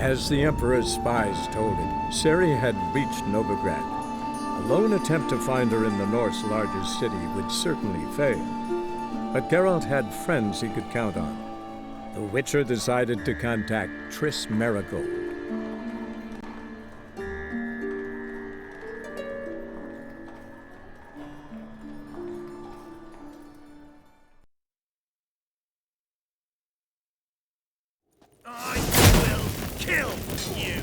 As the Emperor's spies told him, Ciri had reached Novigrad. A lone attempt to find her in the North's largest city would certainly fail. But Geralt had friends he could count on. The Witcher decided to contact Triss Merigold. I will kill you!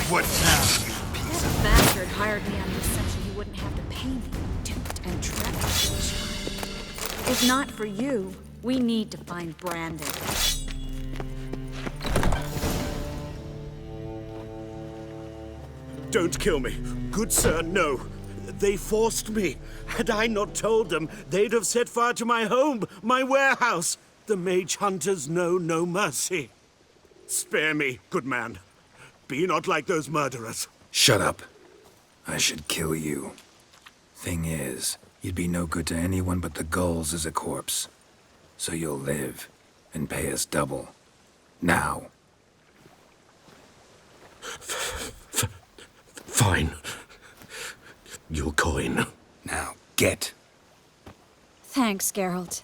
What now, you piece The of... bastard hired me on the assumption he wouldn't have to pay me, duped and trapped. If not for you, we need to find Brandon. Don't kill me. Good sir, no. They forced me. Had I not told them, they'd have set fire to my home, my warehouse. The mage hunters know no mercy. Spare me, good man. Be not like those murderers. Shut up. I should kill you. Thing is, you'd be no good to anyone but the gulls as a corpse. So you'll live, and pay us double. Now. Fine. You'll coin. Now, get. Thanks, Geralt.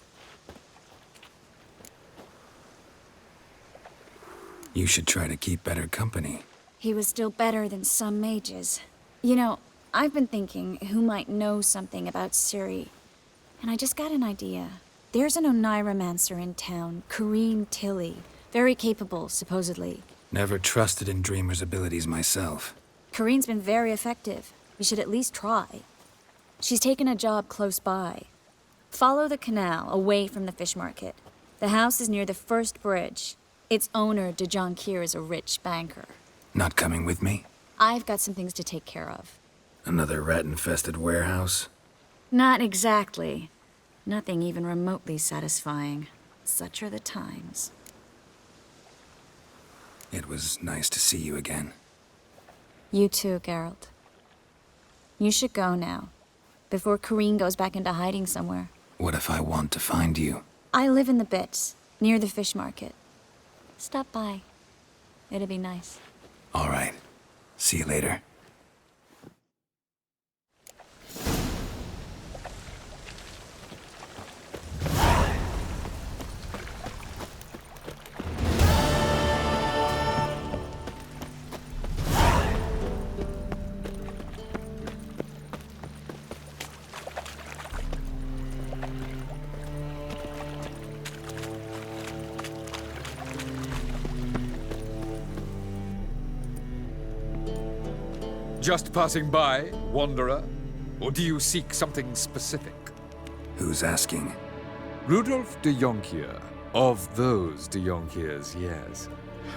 You should try to keep better company. He was still better than some mages. You know, I've been thinking who might know something about Ciri. And I just got an idea. There's an Oneiromancer in town, Corrine Tilly. Very capable, supposedly. Never trusted in Dreamer's abilities myself. Corrine's been very effective. We should at least try. She's taken a job close by. Follow the canal, away from the fish market. The house is near the first bridge. Its owner, de Jonquier, is a rich banker. Not coming with me? I've got some things to take care of. Another rat-infested warehouse? Not exactly. Nothing even remotely satisfying. Such are the times. It was nice to see you again. You too, Geralt. You should go now, before Corrine goes back into hiding somewhere. What if I want to find you? I live in the Bits, near the fish market. Stop by. It'd be nice. All right. See you later. Just passing by, wanderer? Or do you seek something specific? Who's asking? Rudolf de Jonquier. Of those de Jonquiers, yes.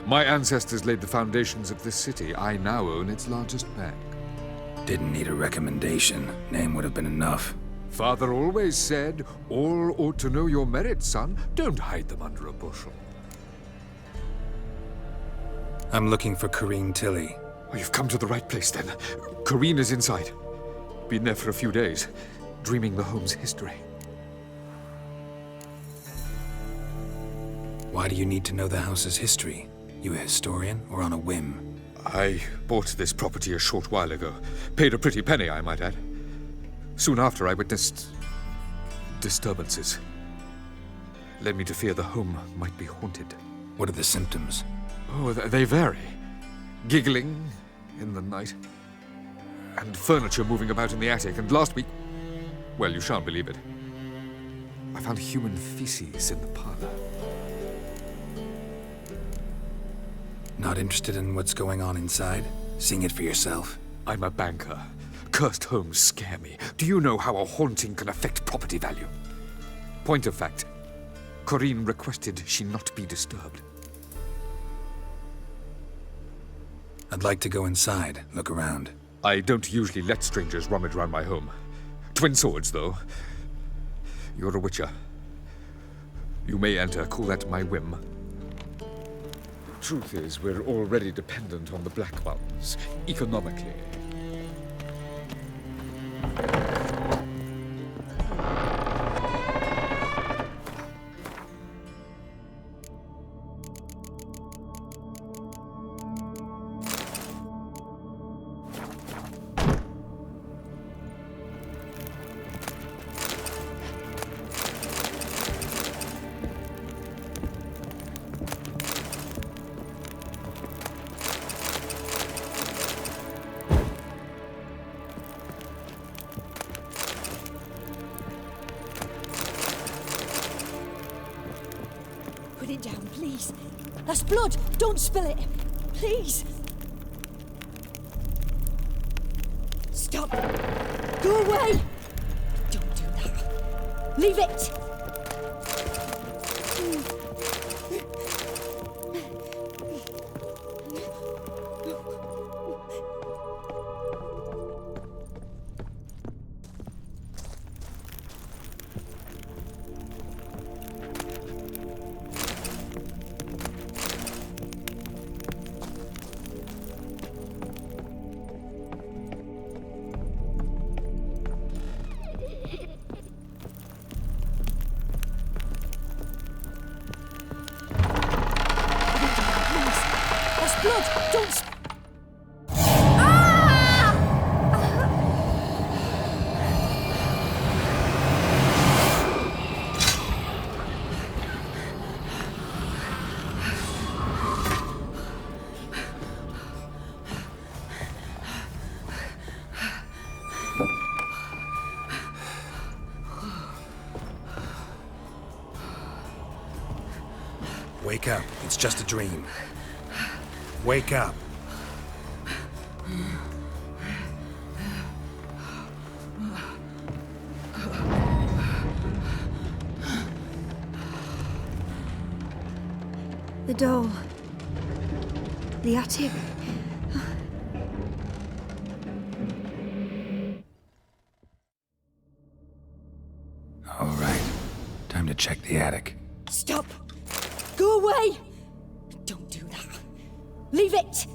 My ancestors laid the foundations of this city. I now own its largest bank. Didn't need a recommendation. Name would have been enough. Father always said, all ought to know your merits, son. Don't hide them under a bushel. I'm looking for Corrine Tilly. Oh, you've come to the right place, then. Corrine is inside. Been there for a few days, dreaming the home's history. Why do you need to know the house's history? You a historian, or on a whim? I bought this property a short while ago. Paid a pretty penny, I might add. Soon after, I witnessed disturbances. Led me to fear the home might be haunted. What are the symptoms? Oh, they vary. Giggling in the night, and furniture moving about in the attic, and last week, well, you shan't believe it, I found human feces in the parlor. Not interested in what's going on inside? Seeing it for yourself? I'm a banker. Cursed homes scare me. Do you know how a haunting can affect property value? Point of fact, Corrine requested she not be disturbed. I'd like to go inside, look around. I don't usually let strangers rummage around my home. Twin swords, though. You're a witcher. You may enter, call that my whim. Truth is, we're already dependent on the Black Ones, economically. Put it down, please. That's blood. Don't spill it. Please. Stop. Go away. Don't do that. Leave it. Blood! Don't... Wake up. It's just a dream. Wake up. The door. The attic. All right. Time to check the attic. Stop! Go away! Don't do that. Leave it!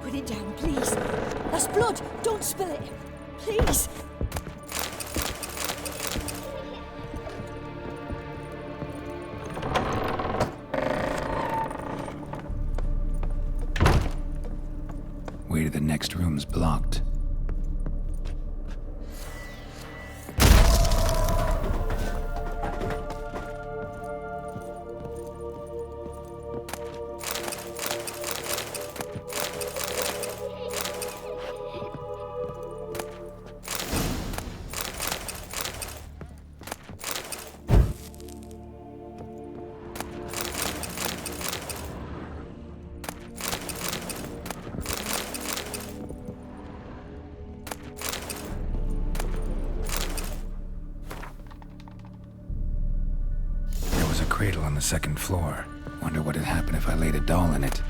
Put it down, please. That's blood. Don't spill it. Please. Way to the next room's blocked. Cradle on the second floor. Wonder what would happen if I laid a doll in it.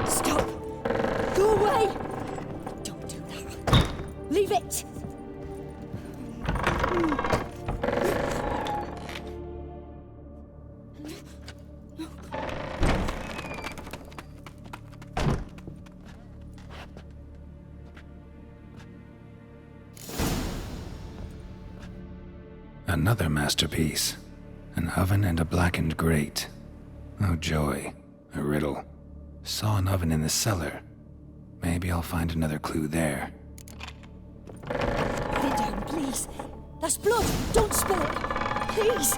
Stop! Go away! Don't do that. Leave it! Another masterpiece. An oven and a blackened grate. Oh joy. A riddle. Saw an oven in the cellar. Maybe I'll find another clue there. Put it down, please. That's blood. Don't spill it. Please.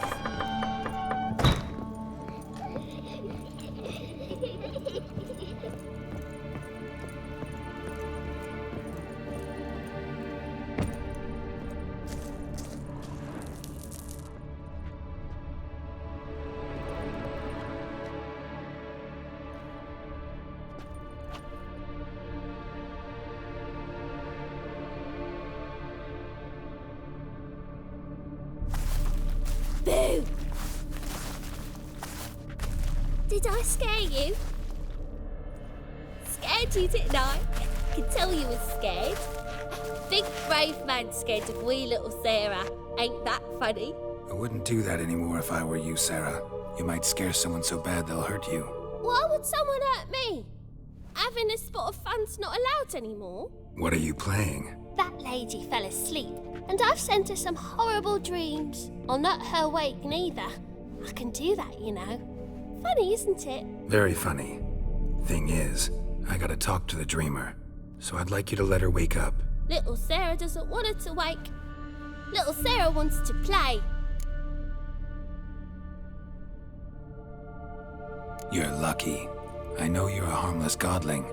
Boo! Did I scare you? Scared you, didn't I? I can tell you was scared. Big brave man scared of wee little Sarah. Ain't that funny? I wouldn't do that anymore if I were you, Sarah. You might scare someone so bad they'll hurt you. Why would someone hurt me? Having a spot of fun's not allowed anymore. What are you playing? That lady fell asleep, and I've sent her some horrible dreams. I'll not her wake neither. I can do that, you know. Funny, isn't it? Very funny. Thing is, I gotta talk to the dreamer, so I'd like you to let her wake up. Little Sarah doesn't want her to wake. Little Sarah wants to play. You're lucky. I know you're a harmless godling,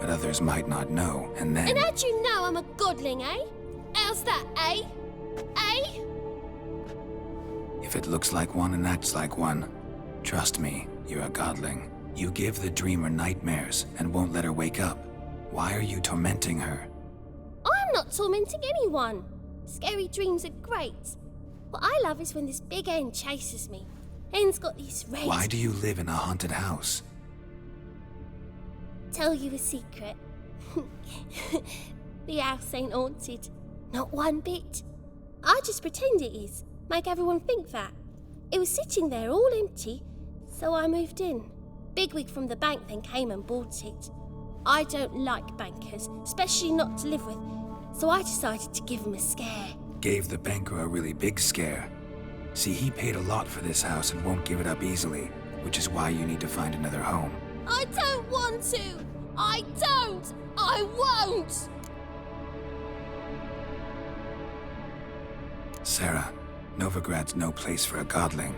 but others might not know, and then... And how'd you know I'm a godling, eh? How's that, eh? Eh? If it looks like one and acts like one, trust me, you're a godling. You give the dreamer nightmares and won't let her wake up. Why are you tormenting her? I'm not tormenting anyone. Scary dreams are great. What I love is when this big hen chases me. Hen's got these red... Why do you live in a haunted house? Tell you a secret. The house ain't haunted. Not one bit. I just pretend it is. Make everyone think that. It was sitting there all empty, so I moved in. Bigwig from the bank then came and bought it. I don't like bankers, especially not to live with, so I decided to give him a scare. Gave the banker a really big scare. See, he paid a lot for this house and won't give it up easily, which is why you need to find another home. I don't want to! I don't! I won't! Sarah, Novigrad's no place for a godling.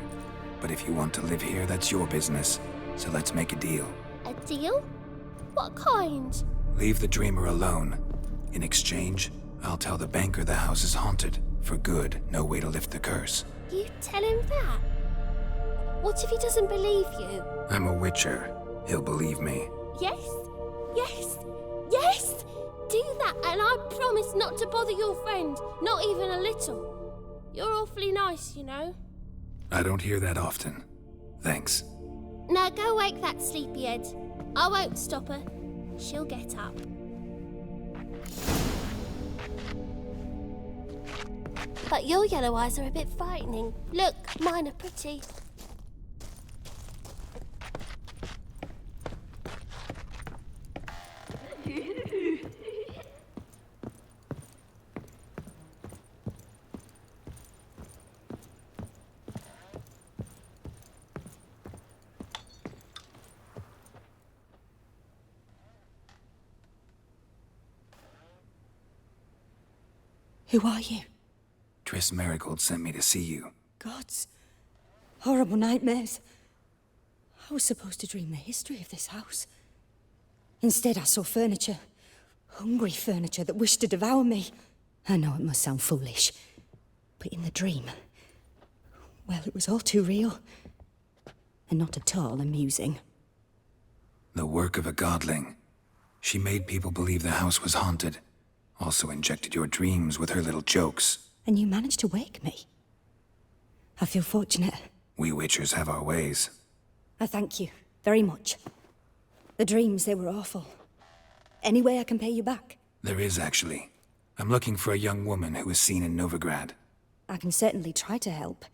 But if you want to live here, that's your business. So let's make a deal. A deal? What kind? Leave the dreamer alone. In exchange, I'll tell the banker the house is haunted. For good, no way to lift the curse. You tell him that? What if he doesn't believe you? I'm a witcher. He'll believe me. Yes? Yes? Yes! Do that and I promise not to bother your friend. Not even a little. You're awfully nice, you know. I don't hear that often. Thanks. Now go wake that sleepyhead. I won't stop her. She'll get up. But your yellow eyes are a bit frightening. Look, mine are pretty. Who are you? Triss Marigold sent me to see you. Gods. Horrible nightmares. I was supposed to dream the history of this house. Instead, I saw furniture. Hungry furniture that wished to devour me. I know it must sound foolish, but in the dream, well, it was all too real. And not at all amusing. The work of a godling. She made people believe the house was haunted. Also injected your dreams with her little jokes. And you managed to wake me. I feel fortunate. We witchers have our ways. I thank you very much. The dreams, they were awful. Any way I can pay you back? There is, actually. I'm looking for a young woman who was seen in Novigrad. I can certainly try to help.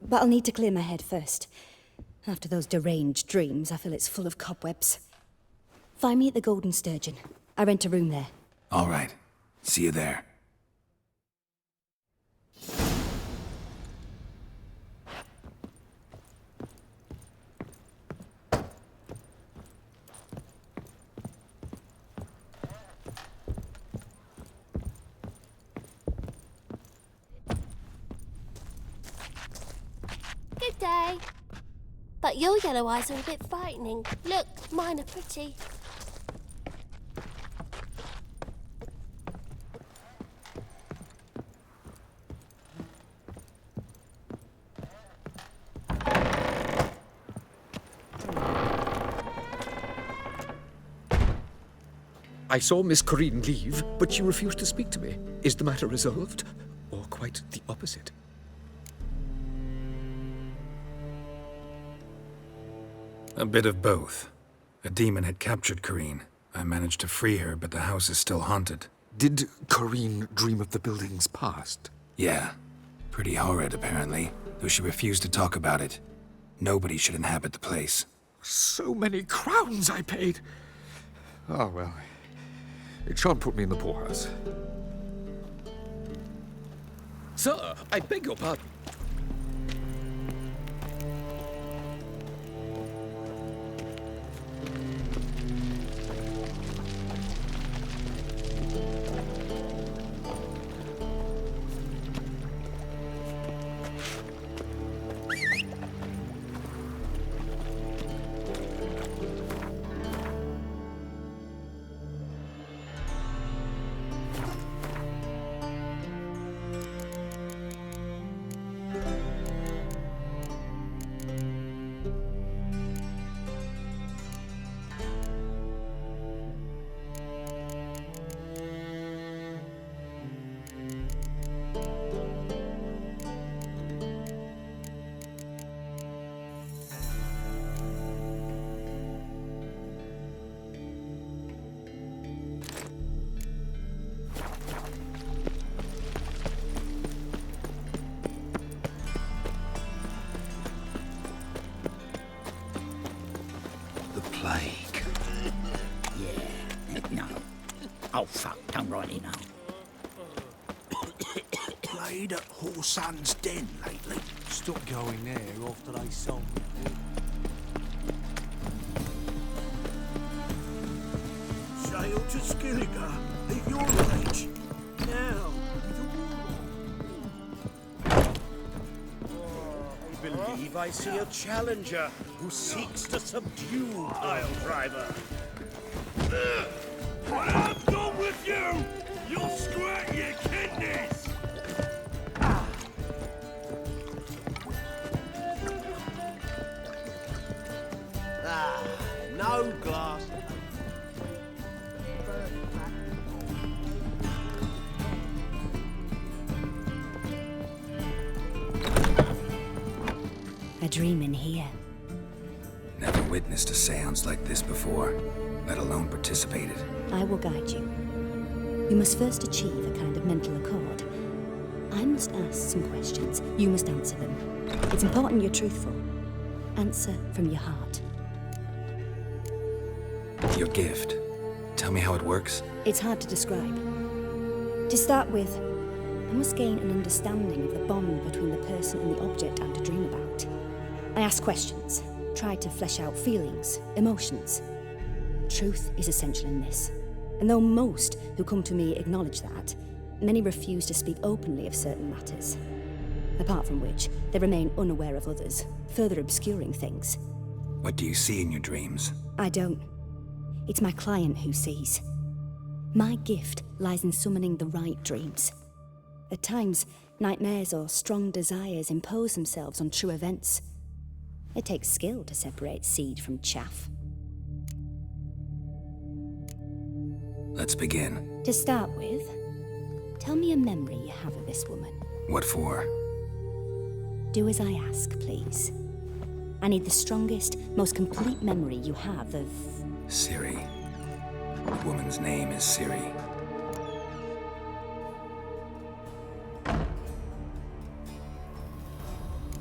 But I'll need to clear my head first. After those deranged dreams, I feel it's full of cobwebs. Find me at the Golden Sturgeon. I rent a room there. All right. See you there. Good day. But your yellow eyes are a bit frightening. Look, mine are pretty. I saw Miss Corinne leave, but she refused to speak to me. Is the matter resolved? Or quite the opposite? A bit of both. A demon had captured Corinne. I managed to free her, but the house is still haunted. Did Corinne dream of the building's past? Yeah. Pretty horrid, apparently, though she refused to talk about it. Nobody should inhabit the place. So many crowns I paid. Oh, well. It shan't put me in the poorhouse. Sir, I beg your pardon. Oh, fuck, don't rightly know. Played at Horsan's Den lately. Stopped going there after they sold me. Sail to Skilliga at your age. Now, I believe I see a challenger who seeks to subdue Piledriver. I'm done with you! You'll squirt your kidneys! No glass. A dream in here. Never witnessed a seance like this before, let alone participated. I will guide you. You must first achieve a kind of mental accord. I must ask some questions. You must answer them. It's important you're truthful. Answer from your heart. Your gift. Tell me how it works. It's hard to describe. To start with, I must gain an understanding of the bond between the person and the object I'm to dream about. I ask questions, try to flesh out feelings, emotions. Truth is essential in this. And though most who come to me acknowledge that, many refuse to speak openly of certain matters. Apart from which, they remain unaware of others, further obscuring things. What do you see in your dreams? I don't. It's my client who sees. My gift lies in summoning the right dreams. At times, nightmares or strong desires impose themselves on true events. It takes skill to separate seed from chaff. Let's begin. To start with, tell me a memory you have of this woman. What for? Do as I ask, please. I need the strongest, most complete memory you have of... Ciri. The woman's name is Ciri.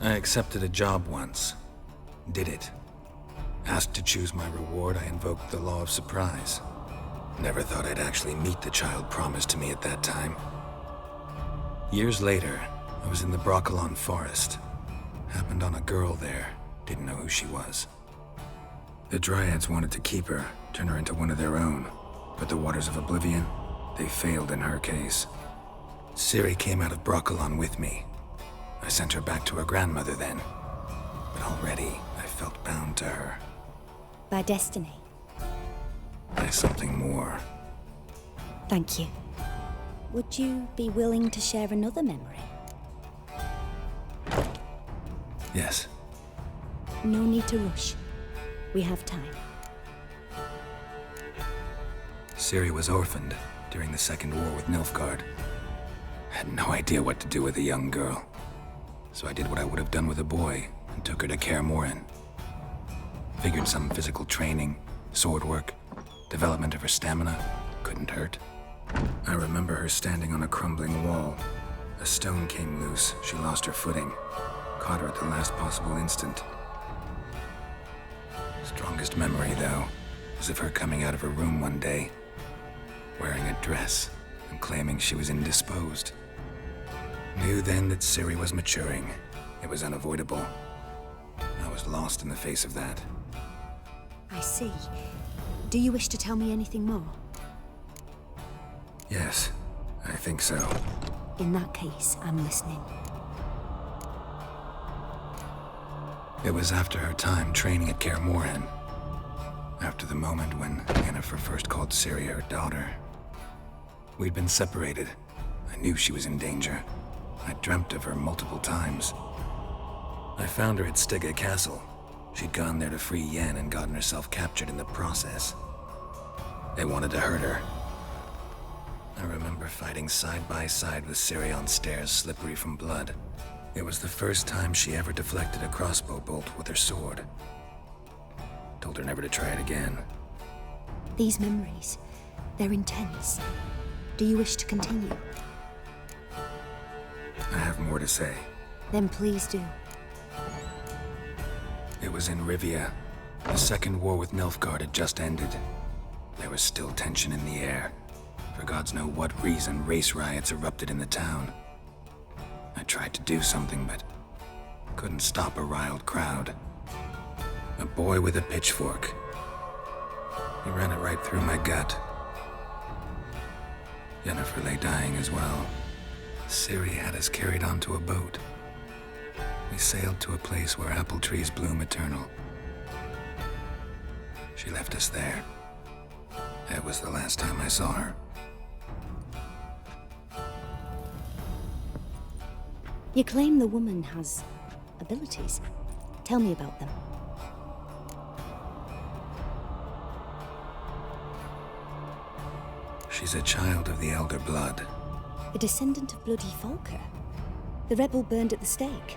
I accepted a job once. Did it. Asked to choose my reward, I invoked the law of surprise. Never thought I'd actually meet the child promised to me at that time. Years later, I was in the Broccolon forest. Happened on a girl there. Didn't know who she was. The Dryads wanted to keep her, turn her into one of their own. But the Waters of Oblivion, they failed in her case. Ciri came out of Broccolon with me. I sent her back to her grandmother then. But already, I felt bound to her. By destiny. By something more. Thank you. Would you be willing to share another memory? Yes. No need to rush. We have time. Ciri was orphaned during the Second War with Nilfgaard. Had no idea what to do with a young girl. So I did what I would have done with a boy and took her to Kaer Morhen. Figured some physical training, sword work, development of her stamina couldn't hurt. I remember her standing on a crumbling wall. A stone came loose, she lost her footing. Caught her at the last possible instant. Strongest memory, though, was of her coming out of her room one day, wearing a dress and claiming she was indisposed. Knew then that Ciri was maturing. It was unavoidable. I was lost in the face of that. I see. Do you wish to tell me anything more? Yes, I think so. In that case, I'm listening. It was after her time training at Kaer Morhen. After the moment when Yennefer first called Ciri her daughter. We'd been separated. I knew she was in danger. I dreamt of her multiple times. I found her at Stygga Castle. She'd gone there to free Yen and gotten herself captured in the process. They wanted to hurt her. I remember fighting side by side with Ciri on stairs slippery from blood. It was the first time she ever deflected a crossbow bolt with her sword. Told her never to try it again. These memories, they're intense. Do you wish to continue? I have more to say. Then please do. It was in Rivia. The Second War with Nilfgaard had just ended. There was still tension in the air. For gods know what reason, race riots erupted in the town. I tried to do something, but couldn't stop a riled crowd. A boy with a pitchfork. He ran it right through my gut. Yennefer lay dying as well. Ciri had us carried onto a boat. We sailed to a place where apple trees bloom eternal. She left us there. That was the last time I saw her. You claim the woman has abilities. Tell me about them. She's a child of the Elder Blood. A descendant of bloody Volker. The rebel burned at the stake.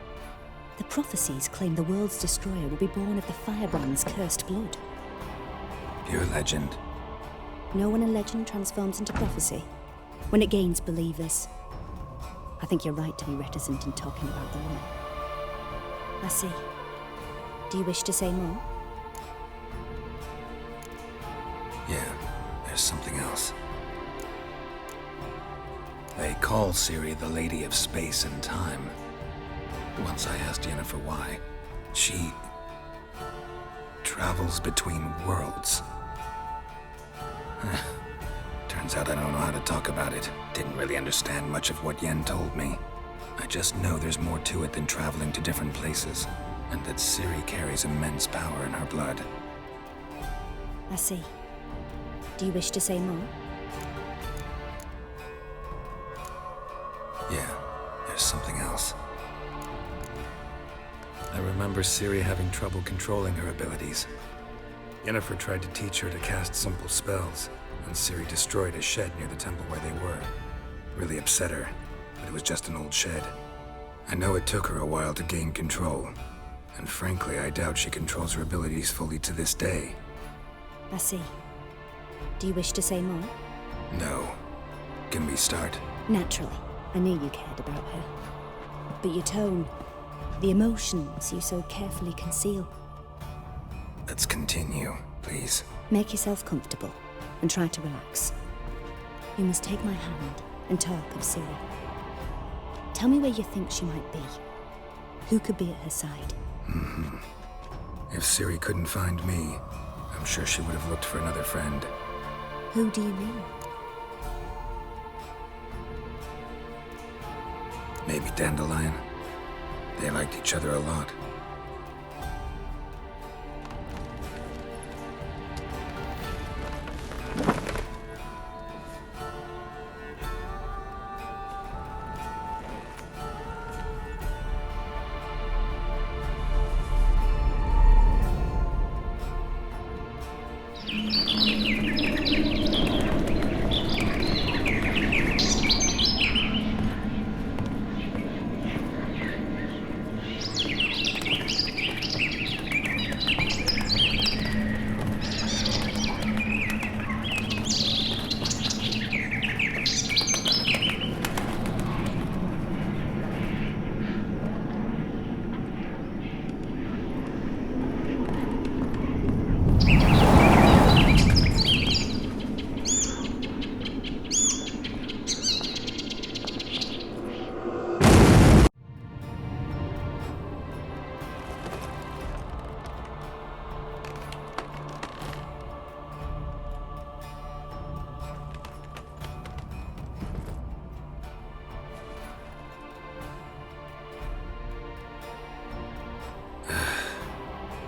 The prophecies claim the world's destroyer will be born of the firebrand's cursed blood. Pure legend. Know when a legend transforms into prophecy? When it gains believers. I think you're right to be reticent in talking about the woman. I see. Do you wish to say more? Yeah, there's something else. They call Ciri the Lady of Space and Time. Once I asked Yennefer why. She travels between worlds. Turns out I don't know how to talk about it. Didn't really understand much of what Yen told me. I just know there's more to it than traveling to different places, and that Ciri carries immense power in her blood. I see. Do you wish to say more? Yeah, there's something else. I remember Ciri having trouble controlling her abilities. Yennefer tried to teach her to cast simple spells, and Ciri destroyed a shed near the temple where they were. Really upset her, but it was just an old shed. I know it took her a while to gain control, and frankly, I doubt she controls her abilities fully to this day. I see. Do you wish to say more? No. Can we start? Naturally. I knew you cared about her. But your tone, the emotions you so carefully conceal. Let's continue, please. Make yourself comfortable and try to relax. You must take my hand and talk of Ciri. Tell me where you think she might be. Who could be at her side? If Ciri couldn't find me, I'm sure she would have looked for another friend. Who do you mean? Maybe Dandelion. They liked each other a lot.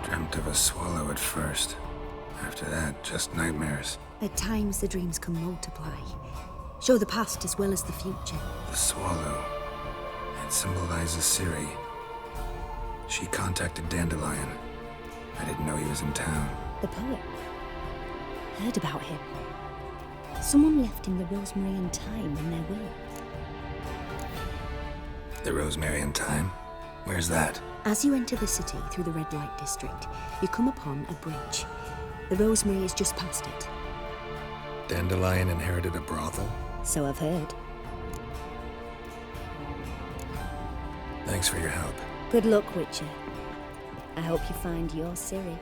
Dreamt of a swallow at first. After that, just nightmares. At times the dreams can multiply. Show the past as well as the future. The swallow. It symbolizes Ciri. She contacted Dandelion. I didn't know he was in town. The poet. Heard about him. Someone left him the rosemary and thyme in their will. The Rosemary and Thyme? Where's that? As you enter the city through the red light district, you come upon a bridge. The rosemary is just past it. Dandelion inherited a brothel? So I've heard. Thanks for your help. Good luck, Witcher. I hope you find your Ciri.